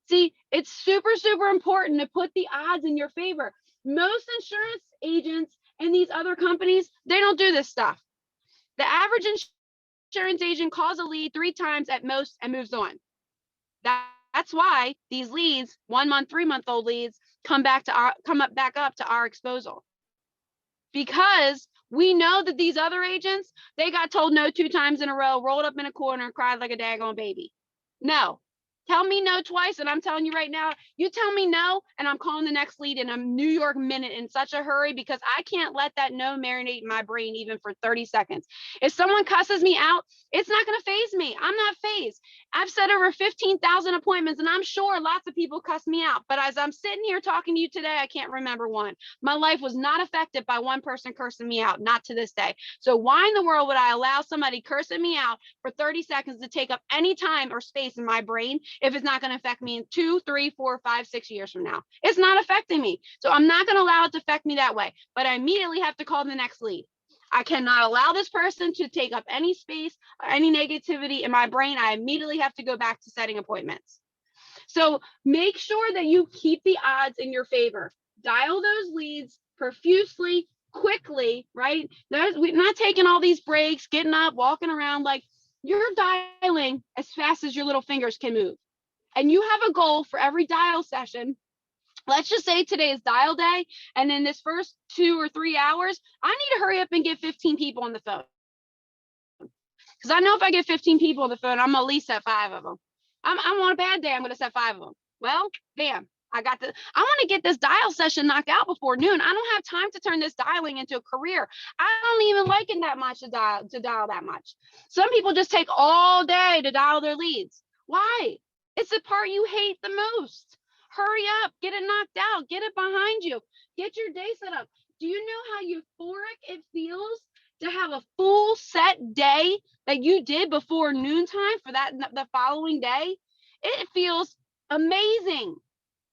C: See, it's super, super important to put the odds in your favor. Most insurance agents and these other companies, they don't do this stuff. The average insurance agent calls a lead 3 times at most and moves on. That's why these leads, 1 month, 3-month-old leads, come back up to our exposal. Because we know that these other agents, they got told no 2 times in a row, rolled up in a corner and cried like a daggone baby. No. Tell me no twice, and I'm telling you right now, you tell me no, and I'm calling the next lead in a New York minute in such a hurry, because I can't let that no marinate in my brain even for 30 seconds. If someone cusses me out, it's not going to faze me. I'm not fazed. I've set over 15,000 appointments, and I'm sure lots of people cuss me out. But as I'm sitting here talking to you today, I can't remember one. My life was not affected by one person cursing me out, not to this day. So why in the world would I allow somebody cursing me out for 30 seconds to take up any time or space in my brain if it's not going to affect me in 2, 3, 4, 5, 6 years from now? It's not affecting me. So I'm not going to allow it to affect me that way. But I immediately have to call the next lead. I cannot allow this person to take up any space or any negativity in my brain. I immediately have to go back to setting appointments. So make sure that you keep the odds in your favor. Dial those leads profusely, quickly, right? We're not taking all these breaks, getting up, walking around. Like, you're dialing as fast as your little fingers can move. And you have a goal for every dial session. Let's just say today is dial day, and in this first 2 or 3 hours, I need to hurry up and get 15 people on the phone. Because I know if I get 15 people on the phone, I'm gonna at least set 5 of them. I'm on a bad day, I'm gonna set 5 of them. Well, bam, I want to get this dial session knocked out before noon. I don't have time to turn this dialing into a career. I don't even like it that much to dial that much. Some people just take all day to dial their leads. Why? It's the part you hate the most. Hurry up, get it knocked out, get it behind you, get your day set up. Do you know how euphoric it feels to have a full set day that you did before noontime for the following day? It feels amazing.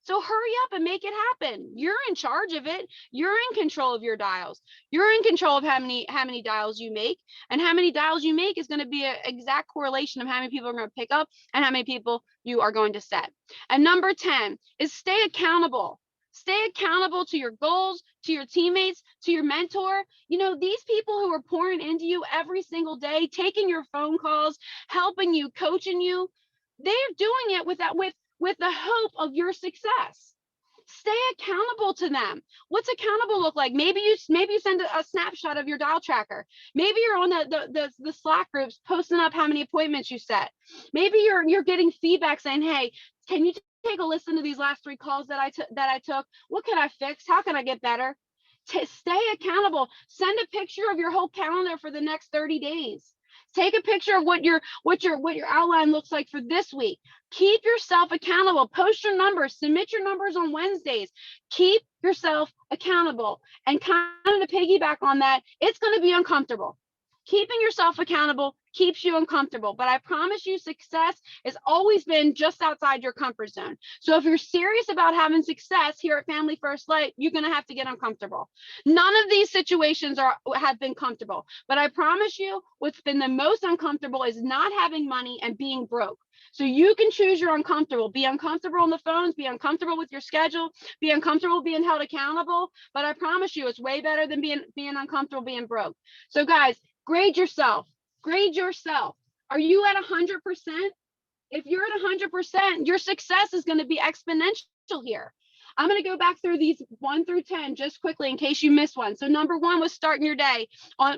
C: So hurry up and make it happen. You're in charge of it. You're in control of your dials. You're in control of how many dials you make, and how many dials you make is going to be an exact correlation of how many people are going to pick up and how many people you are going to set. And number 10 is stay accountable. Stay accountable to your goals, to your teammates, to your mentor. You know, these people who are pouring into you every single day, taking your phone calls, helping you, coaching you, they're doing it with the hope of your success. Stay accountable to them. What's accountable look like? Maybe you send a snapshot of your dial tracker. Maybe you're on the Slack groups posting up how many appointments you set. Maybe you're getting feedback saying, hey, can you take a listen to these last 3 calls that I took? What can I fix? How can I get better? Stay accountable. Send a picture of your whole calendar for the next 30 days. Take a picture of what your outline looks like for this week. Keep yourself accountable. Post your numbers. Submit your numbers on Wednesdays. Keep yourself accountable. And kind of to piggyback on that, it's going to be uncomfortable. Keeping yourself accountable keeps you uncomfortable, but I promise you success has always been just outside your comfort zone. So if you're serious about having success here at Family First Light, you're going to have to get uncomfortable. None of these situations have been comfortable, but I promise you what's been the most uncomfortable is not having money and being broke. So you can choose your uncomfortable. Be uncomfortable on the phones, be uncomfortable with your schedule, be uncomfortable being held accountable, but I promise you it's way better than being uncomfortable being broke. So guys, grade yourself. Grade yourself. Are you at 100%? If you're at 100%, your success is going to be exponential here. I'm going to go back through these 1 through 10 just quickly in case you missed one. So number 1 was starting your day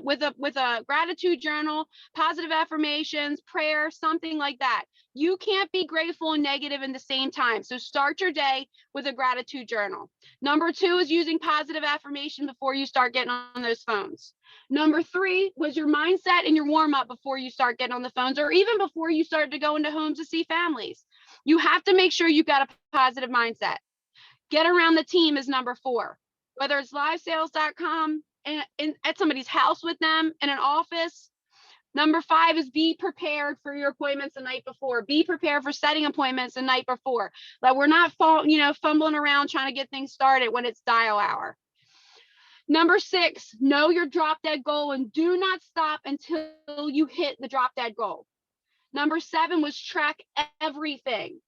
C: with a gratitude journal, positive affirmations, prayer, something like that. You can't be grateful and negative in the same time. So start your day with a gratitude journal. Number 2 is using positive affirmation before you start getting on those phones. Number 3 was your mindset and your warm up before you start getting on the phones, or even before you start to go into homes to see families. You have to make sure you've got a positive mindset. Get around the team is number 4, whether it's livesales.com and at somebody's house with them in an office. Number 5 is be prepared for your appointments the night before. Be prepared for setting appointments the night before. Like we're not fumbling around trying to get things started when it's dial hour. Number 6, know your drop dead goal and do not stop until you hit the drop dead goal. Number 7 was track everything.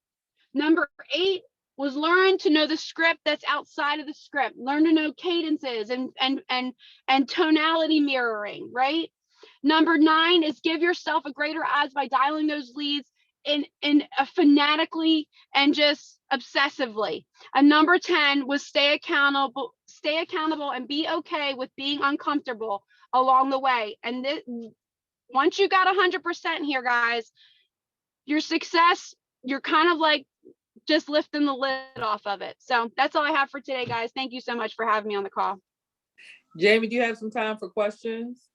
C: Number 8 was learn to know the script that's outside of the script. Learn to know cadences and tonality mirroring, right? Number 9 is give yourself a greater odds by dialing those leads in fanatically and just obsessively. And number 10 was stay accountable and be okay with being uncomfortable along the way. And once you got 100% here, guys, your success, you're kind of like just lifting the lid off of it. So that's all I have for today, guys. Thank you so much for having me on the call.
B: Jamie, do you have some time for questions?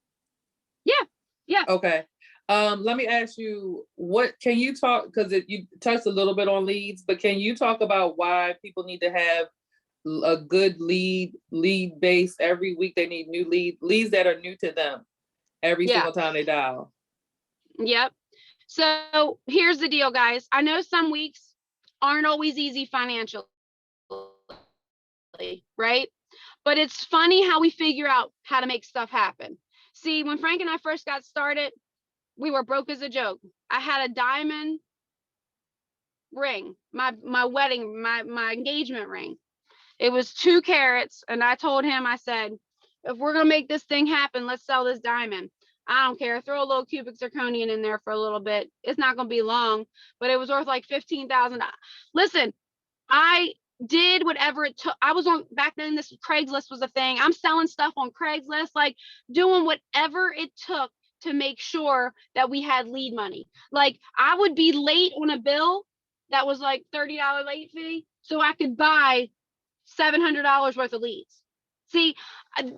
C: Yeah.
B: Okay. Let me ask you, what can you talk, because you touched a little bit on leads, but can you talk about why people need to have a good lead base every week? They need new leads that are new to them every single time they dial.
C: Yep. So here's the deal, guys. I know some weeks aren't always easy financially, right? But it's funny how we figure out how to make stuff happen. See, when Frank and I first got started, we were broke as a joke. I had a diamond ring, my wedding, my engagement ring. It was 2 carats. And I told him, I said, if we're going to make this thing happen, let's sell this diamond. I don't care. Throw a little cubic zirconium in there for a little bit. It's not going to be long, but it was worth like $15,000. Listen, I did whatever it took. I was on back then, this Craigslist was a thing. I'm selling stuff on Craigslist, like doing whatever it took to make sure that we had lead money. Like I would be late on a bill that was like $30 late fee, so I could buy $700 worth of leads. See,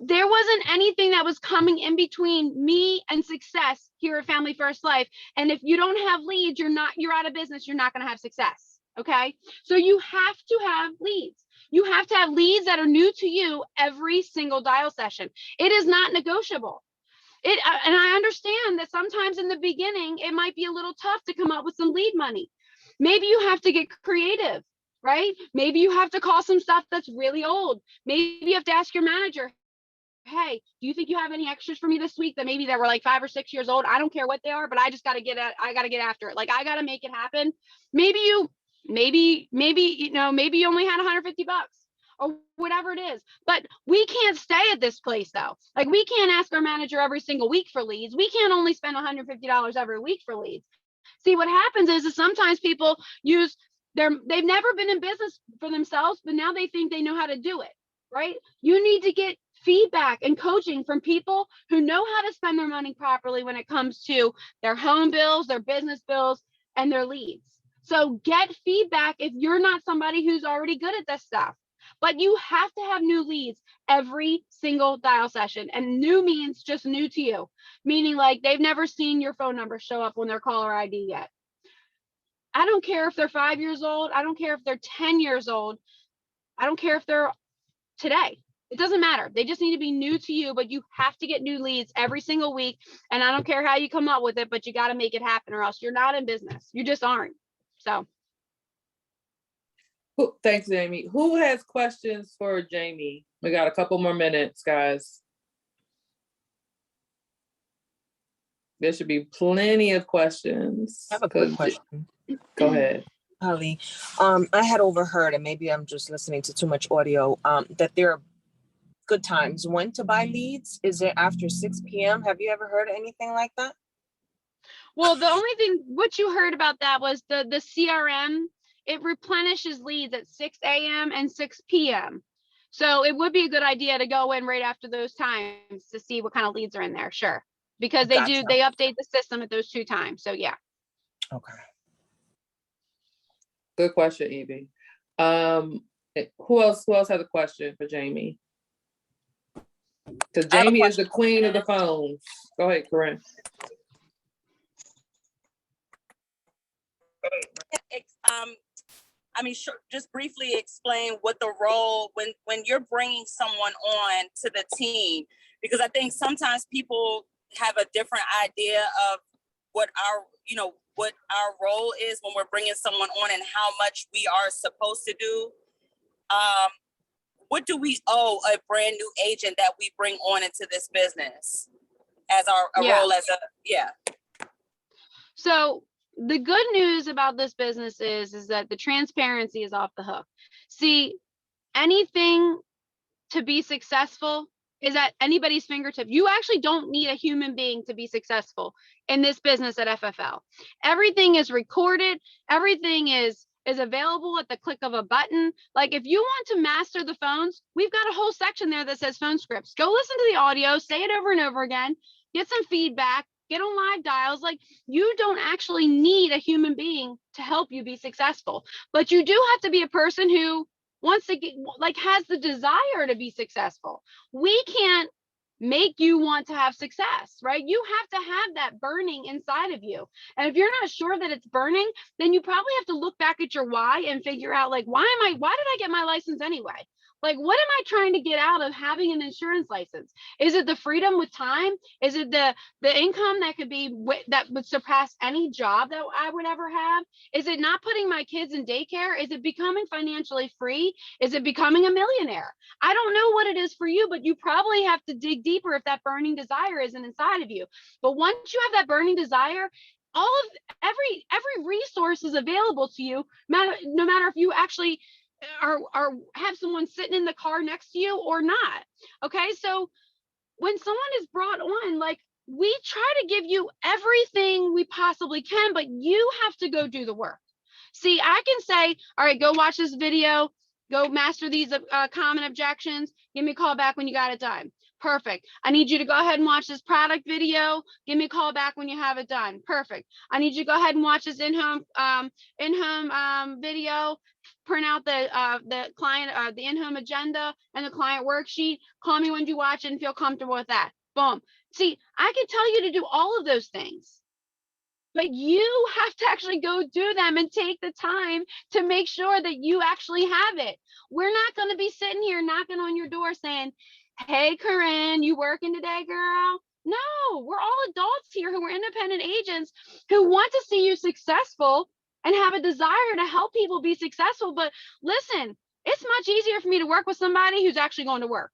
C: there wasn't anything that was coming in between me and success here at Family First Life. And if you don't have leads, you're out of business. You're not going to have success. Okay. So you have to have leads. You have to have leads that are new to you every single dial session. It is not negotiable. And I understand that sometimes in the beginning, it might be a little tough to come up with some lead money. Maybe you have to get creative, right? Maybe you have to call some stuff that's really old. Maybe you have to ask your manager, hey, do you think you have any extras for me this week that maybe that were like 5 or 6 years old? I don't care what they are, but I just got to get after it. Like I got to make it happen. Maybe you only had $150. or whatever it is. But we can't stay at this place though. Like we can't ask our manager every single week for leads. We can't only spend $150 every week for leads. See, what happens is sometimes people use they've never been in business for themselves, but now they think they know how to do it, right? You need to get feedback and coaching from people who know how to spend their money properly when it comes to their home bills, their business bills, and their leads. So get feedback if you're not somebody who's already good at this stuff. But you have to have new leads every single dial session. And new means just new to you, meaning like they've never seen your phone number show up on their caller ID yet. I don't care if they're 5 years old. I don't care if they're 10 years old. I don't care if they're today. It doesn't matter. They just need to be new to you, but you have to get new leads every single week. And I don't care how you come up with it, but you got to make it happen or else you're not in business. You just aren't. So.
B: Thanks, Jamie. Who has questions for Jamie? We got a couple more minutes, guys. There should be plenty of questions.
E: I have a quick question.
B: Go ahead.
E: Holly, I had overheard, and maybe I'm just listening to too much audio, that there are good times when to buy leads. Is it after 6 p.m.? Have you ever heard of anything like that?
C: Well, the only thing, what you heard about that was the CRM, it replenishes leads at 6 a.m. and 6 p.m. So it would be a good idea to go in right after those times to see what kind of leads are in there. Sure. Because they
E: Gotcha.
C: they update the system at those two times. So yeah.
E: Okay.
B: Good question, Evie. Who else has a question for Jamie? Because Jamie is the queen of the phones. Go ahead, Corinne.
F: I mean, sure, just briefly explain what the role when you're bringing someone on to the team, because I think sometimes people have a different idea of what our role is when we're bringing someone on and how much we are supposed to do. What do we owe a brand new agent that we bring on into this business as our role as
C: So the good news about this business is that the transparency is off the hook. See, anything to be successful is at anybody's fingertip. You actually don't need a human being to be successful in this business at FFL. Everything is recorded. Everything is available at the click of a button. Like if you want to master the phones, we've got a whole section there that says phone scripts. Go listen to the audio, say it over and over again, get some feedback, get on live dials. Like you don't actually need a human being to help you be successful, but you do have to be a person who wants to get, like, has the desire to be successful. We can't make you want to have success, right? You have to have that burning inside of you. And if you're not sure that it's burning, then you probably have to look back at your why and figure out, like, why did I get my license anyway? Like, what am I trying to get out of having an insurance license? Is it the freedom with time? Is it the income that could be, that would surpass any job that I would ever have? Is it not putting my kids in daycare? Is it becoming financially free? Is it becoming a millionaire? I don't know what it is for you, but you probably have to dig deeper if that burning desire isn't inside of you. But once you have that burning desire, every resource is available to you, no matter if you actually are have someone sitting in the car next to you or not. Okay, so when someone is brought on, like, we try to give you everything we possibly can, but you have to go do the work. See, I can say, all right, go watch this video, go master these common objections, give me a call back when you got it done. Perfect. I need you to go ahead and watch this product video. Give me a call back when you have it done. Perfect. I need you to go ahead and watch this in-home video. Print out the client, the in-home agenda and the client worksheet. Call me when you watch it and feel comfortable with that. Boom. See, I can tell you to do all of those things, but you have to actually go do them and take the time to make sure that you actually have it. We're not going to be sitting here knocking on your door saying, hey, Corinne, you working today, girl? No, we're all adults here who are independent agents who want to see you successful and have a desire to help people be successful. But listen, it's much easier for me to work with somebody who's actually going to work.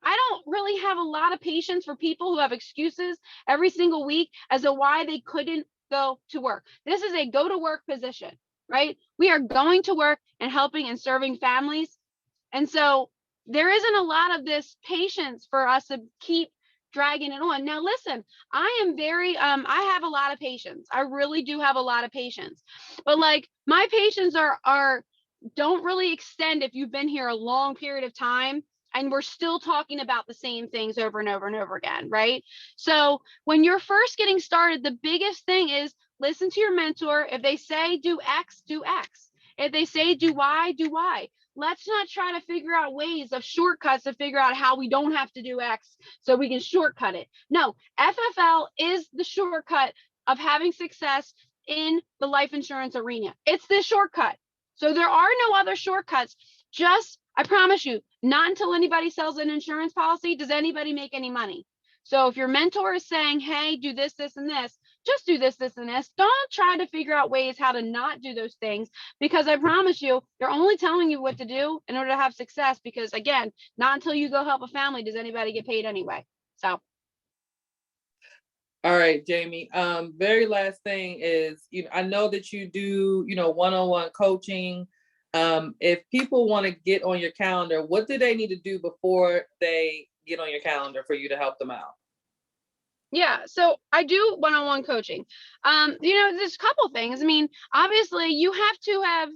C: I don't really have a lot of patience for people who have excuses every single week as to why they couldn't go to work. This is a go to work position, right? We are going to work and helping and serving families And so there isn't a lot of this patience for us to keep dragging it on. Now, listen, I am very, I have a lot of patience. I really do have a lot of patience, but like my patience don't really extend if you've been here a long period of time and we're still talking about the same things over and over and over again, right? So when you're first getting started, the biggest thing is listen to your mentor. If they say do X, do X. If they say do Y, do Y. Let's not try to figure out ways of shortcuts to figure out how we don't have to do X so we can shortcut it. No, FFL is the shortcut of having success in the life insurance arena. It's the shortcut. So there are no other shortcuts. Just, I promise you, not until anybody sells an insurance policy does anybody make any money. So if your mentor is saying, hey, do this, this, and this, just do this, this, and this. Don't try to figure out ways how to not do those things, because I promise you, they're only telling you what to do in order to have success. Because again, not until you go help a family does anybody get paid anyway. So.
B: All right, Jamie. Very last thing is, I know that you do, one-on-one coaching. If people want to get on your calendar, what do they need to do before they get on your calendar for you to help them out?
C: Yeah, so I do one-on-one coaching. There's a couple things. I mean, obviously you have to have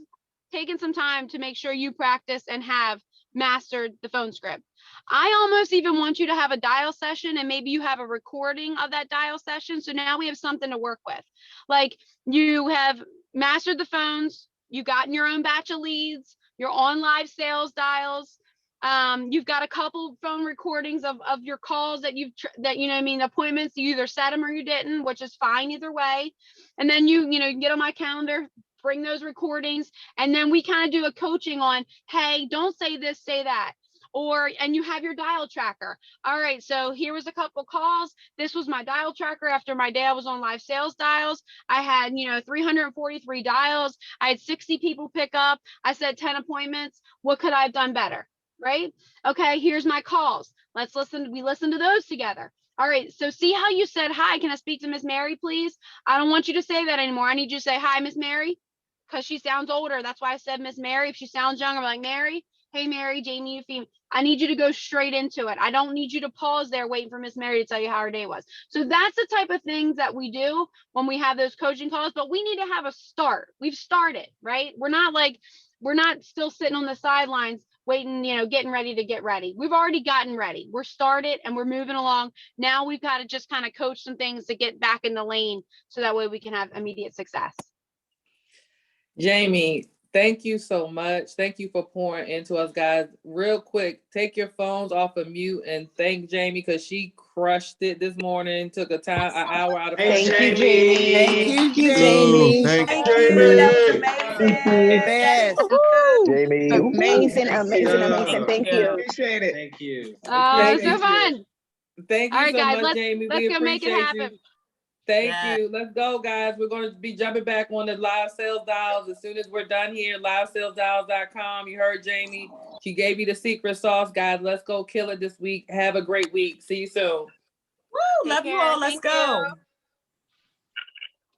C: taken some time to make sure you practice and have mastered the phone script. I almost even want you to have a dial session, and maybe you have a recording of that dial session. So now we have something to work with. Like, you have mastered the phones, you've gotten your own batch of leads, you're on live sales dials. You've got a couple phone recordings of your calls that appointments. You either set them or you didn't, which is fine either way. And then you can get on my calendar, bring those recordings, and then we kind of do a coaching on, hey, don't say this, say that. And you have your dial tracker. All right, so here was a couple calls. This was my dial tracker after my day I was on live sales dials. I had 343 dials. I had 60 people pick up. I said 10 appointments. What could I have done better? Right? Okay, here's my calls. We listen to those together. All right, so see how you said, hi, can I speak to Miss Mary, please? I don't want you to say that anymore. I need you to say, hi, Miss Mary, because she sounds older. That's why I said Miss Mary. If she sounds younger, I'm like, Mary, hey, Mary, Jamie, I need you to go straight into it. I don't need you to pause there waiting for Miss Mary to tell you how her day was. So that's the type of things that we do when we have those coaching calls, but we need to have a start. We've started, right? We're not still sitting on the sidelines waiting, getting ready to get ready. We've already gotten ready. We're started and we're moving along. Now we've got to just kind of coach some things to get back in the lane so that way we can have immediate success.
B: Jamie, thank you so much. Thank you for pouring into us, guys. Real quick, take your phones off of mute and thank Jamie, because she crushed it this morning. Took an hour out of her
D: Thanks,
B: day.
D: Jamie.
E: Thank you,
G: Jamie.
E: Jamie.
G: Thank
F: you. That was
G: Thank
F: amazing.
G: you.
E: Yes.
G: Jamie.
H: Amazing,
D: Thank
H: amazing,
D: you.
H: amazing. Thank
B: Yeah.
H: you.
D: Appreciate it. Thank you.
C: It's so
B: you.
C: fun.
B: Thank you
C: All right,
B: so
C: guys,
B: much, Jamie.
C: let's
B: We
C: go make it
B: appreciate
C: happen.
B: you. Thank
F: Yeah.
B: you. Let's go, guys. We're going to be jumping back on the live sales dials as soon as we're done here. Livesalesdials.com. You heard Jamie. She gave you the secret sauce, guys. Let's go kill it this week. Have a great week. See you soon.
F: Woo, love you all. Let's go.